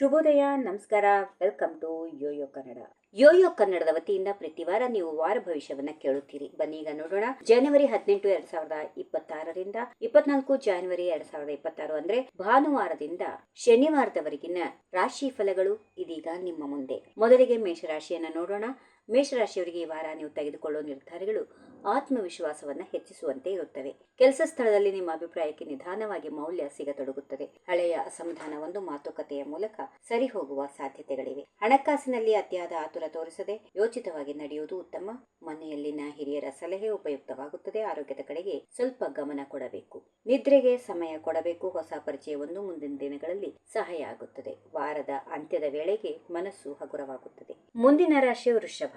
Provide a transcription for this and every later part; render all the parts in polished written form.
ಶುಭೋದಯ, ನಮಸ್ಕಾರ. Welcome to Yoyo Kannada. Yoyo ಕನ್ನಡದ ವತಿಯಿಂದ ಪ್ರತಿ ವಾರ ನೀವು ವಾರ ಭವಿಷ್ಯವನ್ನ ಕೇಳುತ್ತೀರಿ. ಬನ್ನಿ ಈಗ ನೋಡೋಣ. ಜನವರಿ 18, 2026ರಿಂದ 24 ಜನವರಿ 2026 ಅಂದ್ರೆ ಭಾನುವಾರದಿಂದ ಶನಿವಾರದವರೆಗಿನ ರಾಶಿ ಫಲಗಳು ಇದೀಗ ನಿಮ್ಮ ಮುಂದೆ. ಮೊದಲಿಗೆ ಮೇಷರಾಶಿಯನ್ನ ನೋಡೋಣ. ಮೇಷರಾಶಿಯವರಿಗೆ ಈ ವಾರ ನೀವು ತೆಗೆದುಕೊಳ್ಳುವ ನಿರ್ಧಾರಗಳು ಆತ್ಮವಿಶ್ವಾಸವನ್ನ ಹೆಚ್ಚಿಸುವಂತೆ ಇರುತ್ತವೆ. ಕೆಲಸ ಸ್ಥಳದಲ್ಲಿ ನಿಮ್ಮ ಅಭಿಪ್ರಾಯಕ್ಕೆ ನಿಧಾನವಾಗಿ ಮೌಲ್ಯ ಸಿಗತೊಡಗುತ್ತದೆ. ಹಳೆಯ ಅಸಮಾಧಾನ ಒಂದು ಮಾತುಕತೆಯ ಮೂಲಕ ಸರಿ ಹೋಗುವ ಸಾಧ್ಯತೆಗಳಿವೆ. ಹಣಕಾಸಿನಲ್ಲಿ ಅತಿಯಾದ ಆತುರ ತೋರಿಸದೆ ಯೋಚಿತವಾಗಿ ನಡೆಯುವುದು ಉತ್ತಮ. ಮನೆಯಲ್ಲಿನ ಹಿರಿಯರ ಸಲಹೆ ಉಪಯುಕ್ತವಾಗುತ್ತದೆ. ಆರೋಗ್ಯದ ಕಡೆಗೆ ಸ್ವಲ್ಪ ಗಮನ ಕೊಡಬೇಕು. ನಿದ್ರೆಗೆ ಸಮಯ ಕೊಡಬೇಕು. ಹೊಸ ಪರಿಚಯವೊಂದು ಮುಂದಿನ ದಿನಗಳಲ್ಲಿ ಸಹಾಯ ಆಗುತ್ತದೆ. ವಾರದ ಅಂತ್ಯದ ವೇಳೆಗೆ ಮನಸ್ಸು ಹಗುರವಾಗುತ್ತದೆ. ಮುಂದಿನ ರಾಶಿ ವೃಷಭ.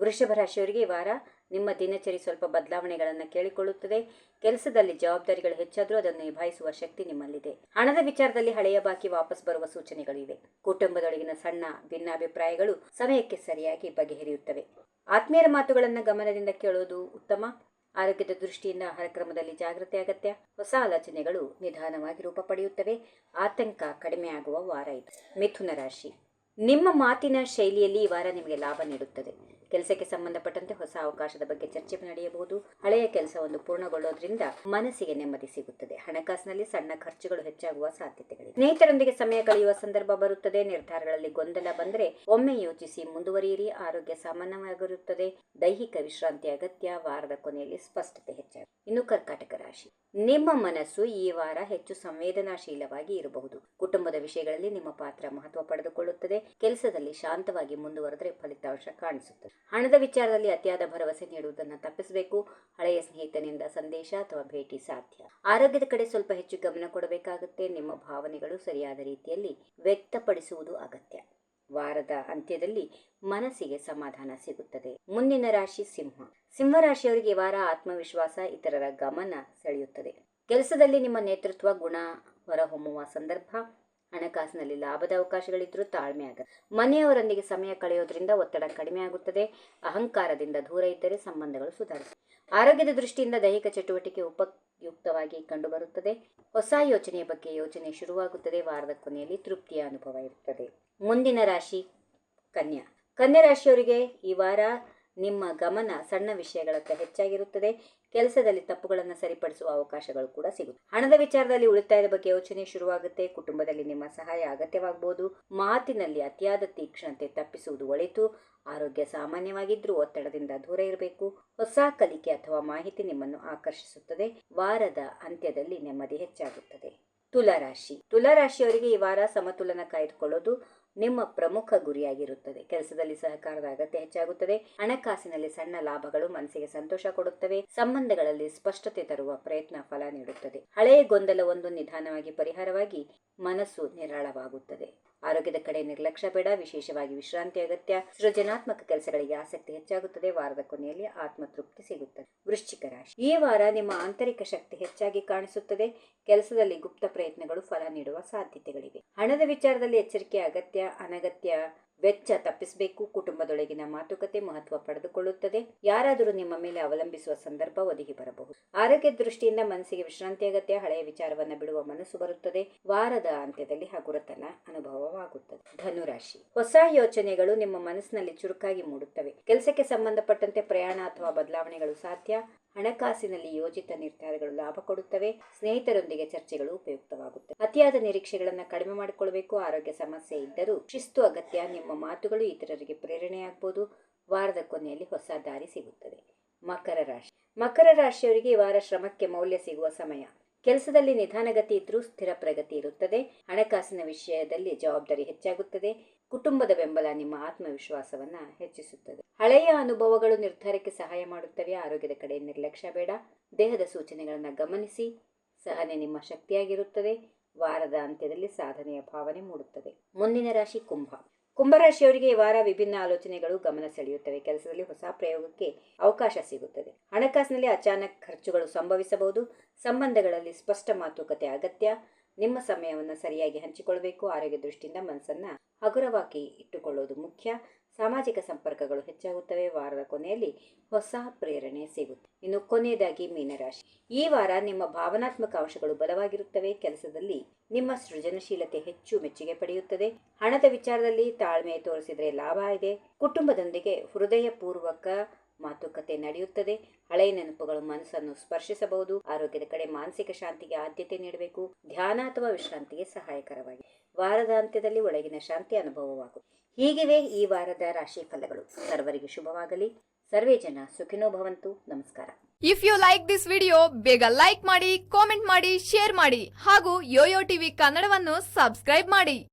ವೃಷಭ ರಾಶಿಯವರಿಗೆ ಈ ವಾರ ನಿಮ್ಮ ದಿನಚರಿ ಸ್ವಲ್ಪ ಬದಲಾವಣೆಗಳನ್ನು ಕೇಳಿಕೊಳ್ಳುತ್ತದೆ. ಕೆಲಸದಲ್ಲಿ ಜವಾಬ್ದಾರಿಗಳು ಹೆಚ್ಚಾದರೂ ಅದನ್ನು ನಿಭಾಯಿಸುವ ಶಕ್ತಿ ನಿಮ್ಮಲ್ಲಿದೆ. ಹಣದ ವಿಚಾರದಲ್ಲಿ ಹಳೆಯ ಬಾಕಿ ವಾಪಸ್ ಬರುವ ಸೂಚನೆಗಳಿವೆ. ಕುಟುಂಬದೊಳಗಿನ ಸಣ್ಣ ಭಿನ್ನಾಭಿಪ್ರಾಯಗಳು ಸಮಯಕ್ಕೆ ಸರಿಯಾಗಿ ಬಗೆಹರಿಯುತ್ತವೆ. ಆತ್ಮೀಯರ ಮಾತುಗಳನ್ನು ಗಮನದಿಂದ ಕೇಳುವುದು ಉತ್ತಮ. ಆರೋಗ್ಯದ ದೃಷ್ಟಿಯಿಂದ ಆಹಾರ ಕ್ರಮದಲ್ಲಿ ಜಾಗೃತಿ ಅಗತ್ಯ. ಹೊಸ ಆಲೋಚನೆಗಳು ನಿಧಾನವಾಗಿ ರೂಪ ಪಡೆಯುತ್ತವೆ. ಆತಂಕ ಕಡಿಮೆ ಆಗುವ ವಾರ ಇದು. ಮಿಥುನ ರಾಶಿ. ನಿಮ್ಮ ಮಾತಿನ ಶೈಲಿಯಲ್ಲಿ ಈ ವಾರ ನಿಮಗೆ ಲಾಭ ನೀಡುತ್ತದೆ. ಕೆಲಸಕ್ಕೆ ಸಂಬಂಧಪಟ್ಟಂತೆ ಹೊಸ ಅವಕಾಶದ ಬಗ್ಗೆ ಚರ್ಚೆ ನಡೆಯಬಹುದು. ಹಳೆಯ ಕೆಲಸವನ್ನು ಪೂರ್ಣಗೊಳ್ಳೋದ್ರಿಂದ ಮನಸ್ಸಿಗೆ ನೆಮ್ಮದಿ ಸಿಗುತ್ತದೆ. ಹಣಕಾಸಿನಲ್ಲಿ ಸಣ್ಣ ಖರ್ಚುಗಳು ಹೆಚ್ಚಾಗುವ ಸಾಧ್ಯತೆಗಳಿವೆ. ಸ್ನೇಹಿತರೊಂದಿಗೆ ಸಮಯ ಕಳೆಯುವ ಸಂದರ್ಭ ಬರುತ್ತದೆ. ನಿರ್ಧಾರಗಳಲ್ಲಿ ಗೊಂದಲ ಬಂದರೆ ಒಮ್ಮೆ ಯೋಚಿಸಿ ಮುಂದುವರಿಯಿರಿ. ಆರೋಗ್ಯ ಸಾಮಾನ್ಯವಾಗಿರುತ್ತದೆ. ದೈಹಿಕ ವಿಶ್ರಾಂತಿ ಅಗತ್ಯ. ವಾರದ ಕೊನೆಯಲ್ಲಿ ಸ್ಪಷ್ಟತೆ ಹೆಚ್ಚಾಗಿದೆ. ಇನ್ನು ಕರ್ಕಾಟಕ ರಾಶಿ. ನಿಮ್ಮ ಮನಸ್ಸು ಈ ವಾರ ಹೆಚ್ಚು ಸಂವೇದನಾಶೀಲವಾಗಿ ಇರಬಹುದು. ಕುಟುಂಬದ ವಿಷಯಗಳಲ್ಲಿ ನಿಮ್ಮ ಪಾತ್ರ ಮಹತ್ವ ಪಡೆದುಕೊಳ್ಳುತ್ತದೆ. ಕೆಲಸದಲ್ಲಿ ಶಾಂತವಾಗಿ ಮುಂದುವರೆದರೆ ಫಲಿತಾಂಶ ಕಾಣಿಸುತ್ತದೆ. ಹಣದ ವಿಚಾರದಲ್ಲಿ ಅತಿಯಾದ ಭರವಸೆ ನೀಡುವುದನ್ನು ತಪ್ಪಿಸಬೇಕು. ಹಳೆಯ ಸ್ನೇಹಿತನಿಂದ ಸಂದೇಶ ಅಥವಾ ಭೇಟಿ ಸಾಧ್ಯ. ಆರೋಗ್ಯದ ಕಡೆ ಸ್ವಲ್ಪ ಹೆಚ್ಚು ಗಮನ ಕೊಡಬೇಕಾಗುತ್ತೆ. ನಿಮ್ಮ ಭಾವನೆಗಳು ಸರಿಯಾದ ರೀತಿಯಲ್ಲಿ ವ್ಯಕ್ತಪಡಿಸುವುದು ಅಗತ್ಯ. ವಾರದ ಅಂತ್ಯದಲ್ಲಿ ಮನಸ್ಸಿಗೆ ಸಮಾಧಾನ ಸಿಗುತ್ತದೆ. ಮುಂದಿನ ರಾಶಿ ಸಿಂಹ. ಸಿಂಹರಾಶಿಯವರಿಗೆ ಈ ವಾರ ಆತ್ಮವಿಶ್ವಾಸ, ಇತರರ ಗಮನ ಸೆಳೆಯುತ್ತದೆ. ಕೆಲಸದಲ್ಲಿ ನಿಮ್ಮ ನೇತೃತ್ವ ಗುಣ ಹೊರಹೊಮ್ಮುವ ಸಂದರ್ಭ. ಹಣಕಾಸಿನಲ್ಲಿ ಲಾಭದ ಅವಕಾಶಗಳಿದ್ರೂ ತಾಳ್ಮೆ ಆಗುತ್ತೆ. ಮನೆಯವರೊಂದಿಗೆ ಸಮಯ ಕಳೆಯೋದ್ರಿಂದ ಒತ್ತಡ ಕಡಿಮೆ ಆಗುತ್ತದೆ. ಅಹಂಕಾರದಿಂದ ದೂರ ಇದ್ದರೆ ಸಂಬಂಧಗಳು ಸುಧಾರಿಸುತ್ತವೆ. ಆರೋಗ್ಯದ ದೃಷ್ಟಿಯಿಂದ ದೈಹಿಕ ಚಟುವಟಿಕೆ ಉಪಯುಕ್ತವಾಗಿ ಕಂಡುಬರುತ್ತದೆ. ಹೊಸ ಯೋಚನೆಯ ಬಗ್ಗೆ ಯೋಚನೆ ಶುರುವಾಗುತ್ತದೆ. ವಾರದ ಕೊನೆಯಲ್ಲಿ ತೃಪ್ತಿಯ ಅನುಭವ ಇರುತ್ತದೆ. ಮುಂದಿನ ರಾಶಿ ಕನ್ಯಾ. ಕನ್ಯಾ ರಾಶಿಯವರಿಗೆ ಈ ವಾರ ನಿಮ್ಮ ಗಮನ ಸಣ್ಣ ವಿಷಯಗಳತ್ತ ಹೆಚ್ಚಾಗಿರುತ್ತದೆ. ಕೆಲಸದಲ್ಲಿ ತಪ್ಪುಗಳನ್ನು ಸರಿಪಡಿಸುವ ಅವಕಾಶಗಳು ಕೂಡ ಸಿಗುತ್ತೆ. ಹಣದ ವಿಚಾರದಲ್ಲಿ ಉಳಿತಾಯದ ಬಗ್ಗೆ ಯೋಚನೆ ಶುರುವಾಗುತ್ತೆ. ಕುಟುಂಬದಲ್ಲಿ ನಿಮ್ಮ ಸಹಾಯ ಅಗತ್ಯವಾಗಬಹುದು. ಮಾತಿನಲ್ಲಿ ಅತಿಯಾದ ತೀಕ್ಷ್ಣತೆ ತಪ್ಪಿಸುವುದು ಒಳಿತು. ಆರೋಗ್ಯ ಸಾಮಾನ್ಯವಾಗಿದ್ರೂ ಒತ್ತಡದಿಂದ ದೂರ ಇರಬೇಕು. ಹೊಸ ಕಲಿಕೆ ಅಥವಾ ಮಾಹಿತಿ ನಿಮ್ಮನ್ನು ಆಕರ್ಷಿಸುತ್ತದೆ. ವಾರದ ಅಂತ್ಯದಲ್ಲಿ ನೆಮ್ಮದಿ ಹೆಚ್ಚಾಗುತ್ತದೆ. ತುಲಾರಾಶಿ. ತುಲಾರಾಶಿಯವರಿಗೆ ಈ ವಾರ ಸಮತೋಲನ ಕಾಯ್ದುಕೊಳ್ಳೋದು ನಿಮ್ಮ ಪ್ರಮುಖ ಗುರಿಯಾಗಿರುತ್ತದೆ. ಕೆಲಸದಲ್ಲಿ ಸಹಕಾರದ ಅಗತ್ಯ ಹೆಚ್ಚಾಗುತ್ತದೆ. ಹಣಕಾಸಿನಲ್ಲಿ ಸಣ್ಣ ಲಾಭಗಳು ಮನಸ್ಸಿಗೆ ಸಂತೋಷ ಕೊಡುತ್ತವೆ. ಸಂಬಂಧಗಳಲ್ಲಿ ಸ್ಪಷ್ಟತೆ ತರುವ ಪ್ರಯತ್ನ ಫಲ ನೀಡುತ್ತದೆ. ಹಳೆಯ ಗೊಂದಲವೊಂದು ನಿಧಾನವಾಗಿ ಪರಿಹಾರವಾಗಿ ಮನಸ್ಸು ನಿರಾಳವಾಗುತ್ತದೆ. ಆರೋಗ್ಯದ ಕಡೆ ನಿರ್ಲಕ್ಷ್ಯ ಬೇಡ. ವಿಶೇಷವಾಗಿ ವಿಶ್ರಾಂತಿ ಅಗತ್ಯ. ಸೃಜನಾತ್ಮಕ ಕೆಲಸಗಳಿಗೆ ಆಸಕ್ತಿ ಹೆಚ್ಚಾಗುತ್ತದೆ. ವಾರದ ಕೊನೆಯಲ್ಲಿ ಆತ್ಮತೃಪ್ತಿ ಸಿಗುತ್ತದೆ. ವೃಶ್ಚಿಕ ರಾಶಿ. ಈ ವಾರ ನಿಮ್ಮ ಆಂತರಿಕ ಶಕ್ತಿ ಹೆಚ್ಚಾಗಿ ಕಾಣಿಸುತ್ತದೆ. ಕೆಲಸದಲ್ಲಿ ಗುಪ್ತ ಪ್ರಯತ್ನಗಳು ಫಲ ನೀಡುವ ಸಾಧ್ಯತೆಗಳಿವೆ. ಹಣದ ವಿಚಾರದಲ್ಲಿ ಎಚ್ಚರಿಕೆ ಅಗತ್ಯ. ಅನಗತ್ಯ ವೆಚ್ಚ ತಪ್ಪಿಸಬೇಕು. ಕುಟುಂಬದೊಳಗಿನ ಮಾತುಕತೆ ಮಹತ್ವ ಪಡೆದುಕೊಳ್ಳುತ್ತದೆ. ಯಾರಾದರೂ ನಿಮ್ಮ ಮೇಲೆ ಅವಲಂಬಿಸುವ ಸಂದರ್ಭ ಒದಗಿ ಬರಬಹುದು. ಆರೋಗ್ಯ ದೃಷ್ಟಿಯಿಂದ ಮನಸ್ಸಿಗೆ ವಿಶ್ರಾಂತಿ ಅಗತ್ಯ. ಹಳೆಯ ವಿಚಾರವನ್ನ ಬಿಡುವ ಮನಸ್ಸು ಬರುತ್ತದೆ. ವಾರದ ಅಂತ್ಯದಲ್ಲಿ ಹಗುರತನ ಅನುಭವವಾಗುತ್ತದೆ. ಧನುರಾಶಿ. ಹೊಸ ಯೋಚನೆಗಳು ನಿಮ್ಮ ಮನಸ್ಸಿನಲ್ಲಿ ಚುರುಕಾಗಿ ಮೂಡುತ್ತವೆ. ಕೆಲಸಕ್ಕೆ ಸಂಬಂಧಪಟ್ಟಂತೆ ಪ್ರಯಾಣ ಅಥವಾ ಬದಲಾವಣೆಗಳು ಸಾಧ್ಯ. ಹಣಕಾಸಿನಲ್ಲಿ ಯೋಜಿತ ನಿರ್ಧಾರಗಳು ಲಾಭ ಕೊಡುತ್ತವೆ. ಸ್ನೇಹಿತರೊಂದಿಗೆ ಚರ್ಚೆಗಳು ಉಪಯುಕ್ತವಾಗುತ್ತವೆ. ಅತಿಯಾದ ನಿರೀಕ್ಷೆಗಳನ್ನು ಕಡಿಮೆ ಮಾಡಿಕೊಳ್ಳಬೇಕು. ಆರೋಗ್ಯ ಸಮಸ್ಯೆ ಇದ್ದರೂ ಶಿಸ್ತು ಅಗತ್ಯ. ನಿಮ್ಮ ಮಾತುಗಳು ಇತರರಿಗೆ ಪ್ರೇರಣೆಯಾಗಬಹುದು. ವಾರದ ಕೊನೆಯಲ್ಲಿ ಹೊಸ ದಾರಿ ಸಿಗುತ್ತದೆ. ಮಕರ ರಾಶಿ. ಮಕರ ರಾಶಿಯವರಿಗೆ ಈ ವಾರ ಶ್ರಮಕ್ಕೆ ಮೌಲ್ಯ ಸಿಗುವ ಸಮಯ. ಕೆಲಸದಲ್ಲಿ ನಿಧಾನಗತಿ ಇದ್ರೂ ಸ್ಥಿರ ಪ್ರಗತಿ ಇರುತ್ತದೆ. ಹಣಕಾಸಿನ ವಿಷಯದಲ್ಲಿ ಜವಾಬ್ದಾರಿ ಹೆಚ್ಚಾಗುತ್ತದೆ. ಕುಟುಂಬದ ಬೆಂಬಲ ನಿಮ್ಮ ಆತ್ಮವಿಶ್ವಾಸವನ್ನ ಹೆಚ್ಚಿಸುತ್ತದೆ. ಹಳೆಯ ಅನುಭವಗಳು ನಿರ್ಧಾರಕ್ಕೆ ಸಹಾಯ ಮಾಡುತ್ತವೆ. ಆರೋಗ್ಯದ ಕಡೆ ನಿರ್ಲಕ್ಷ್ಯ ಬೇಡ. ದೇಹದ ಸೂಚನೆಗಳನ್ನು ಗಮನಿಸಿ. ಸಹನೆ ನಿಮ್ಮ ಶಕ್ತಿಯಾಗಿರುತ್ತದೆ. ವಾರದ ಅಂತ್ಯದಲ್ಲಿ ಸಾಧನೆಯ ಭಾವನೆ ಮೂಡುತ್ತದೆ. ಮುಂದಿನ ರಾಶಿ ಕುಂಭ. ಕುಂಭರಾಶಿಯವರಿಗೆ ಈ ವಾರ ವಿಭಿನ್ನ ಆಲೋಚನೆಗಳು ಗಮನ ಸೆಳೆಯುತ್ತವೆ. ಕೆಲಸದಲ್ಲಿ ಹೊಸ ಪ್ರಯೋಗಕ್ಕೆ ಅವಕಾಶ ಸಿಗುತ್ತದೆ. ಹಣಕಾಸಿನಲ್ಲಿ ಅಚಾನಕ್ ಖರ್ಚುಗಳು ಸಂಭವಿಸಬಹುದು. ಸಂಬಂಧಗಳಲ್ಲಿ ಸ್ಪಷ್ಟ ಮಾತುಕತೆ ಅಗತ್ಯ. ನಿಮ್ಮ ಸಮಯವನ್ನು ಸರಿಯಾಗಿ ಹಂಚಿಕೊಳ್ಳಬೇಕು. ಆರೋಗ್ಯ ದೃಷ್ಟಿಯಿಂದ ಮನಸ್ಸನ್ನ ಹಗುರವಾಗಿ ಇಟ್ಟುಕೊಳ್ಳುವುದು ಮುಖ್ಯ. ಸಾಮಾಜಿಕ ಸಂಪರ್ಕಗಳು ಹೆಚ್ಚಾಗುತ್ತವೆ. ವಾರದ ಕೊನೆಯಲ್ಲಿ ಹೊಸ ಪ್ರೇರಣೆ ಸಿಗುತ್ತೆ. ಇನ್ನು ಕೊನೆಯದಾಗಿ ಮೀನರಾಶಿ. ಈ ವಾರ ನಿಮ್ಮ ಭಾವನಾತ್ಮಕ ಅಂಶಗಳು ಬಲವಾಗಿರುತ್ತವೆ. ಕೆಲಸದಲ್ಲಿ ನಿಮ್ಮ ಸೃಜನಶೀಲತೆ ಹೆಚ್ಚು ಮೆಚ್ಚುಗೆ ಪಡೆಯುತ್ತದೆ. ಹಣದ ವಿಚಾರದಲ್ಲಿ ತಾಳ್ಮೆ ತೋರಿಸಿದರೆ ಲಾಭ ಇದೆ. ಕುಟುಂಬದೊಂದಿಗೆ ಹೃದಯಪೂರ್ವಕ ಮಾತುಕತೆ ನಡೆಯುತ್ತದೆ. ಹಳೆಯ ನೆನಪುಗಳು ಮನಸ್ಸನ್ನು ಸ್ಪರ್ಶಿಸಬಹುದು. ಆರೋಗ್ಯದ ಕಡೆ ಮಾನಸಿಕ ಶಾಂತಿಗೆ ಆದ್ಯತೆ ನೀಡಬೇಕು. ಧ್ಯಾನ ಅಥವಾ ವಿಶ್ರಾಂತಿಗೆ ಸಹಾಯಕರವಾಗಿದೆ. ವಾರದ ಅಂತ್ಯದಲ್ಲಿ ಒಳಗಿನ ಶಾಂತಿ ಅನುಭವವಾಗುತ್ತದೆ. ಹೀಗಿವೆ ಈ ವಾರದ ರಾಶಿ ಫಲಗಳು. ಸರ್ವರಿಗೆ ಶುಭವಾಗಲಿ. ಸರ್ವೇ ಜನ ಸುಖಿನೋ ಭವಂತು. ನಮಸ್ಕಾರ. If you like this video ಬೇಗ ಲೈಕ್ ಮಾಡಿ, ಕಾಮೆಂಟ್ ಮಾಡಿ, ಶೇರ್ ಮಾಡಿ ಹಾಗೂ ಯೋಯೋ ಟಿವಿ ಕನ್ನಡವನ್ನು ಸಬ್ಸ್ಕ್ರೈಬ್ ಮಾಡಿ.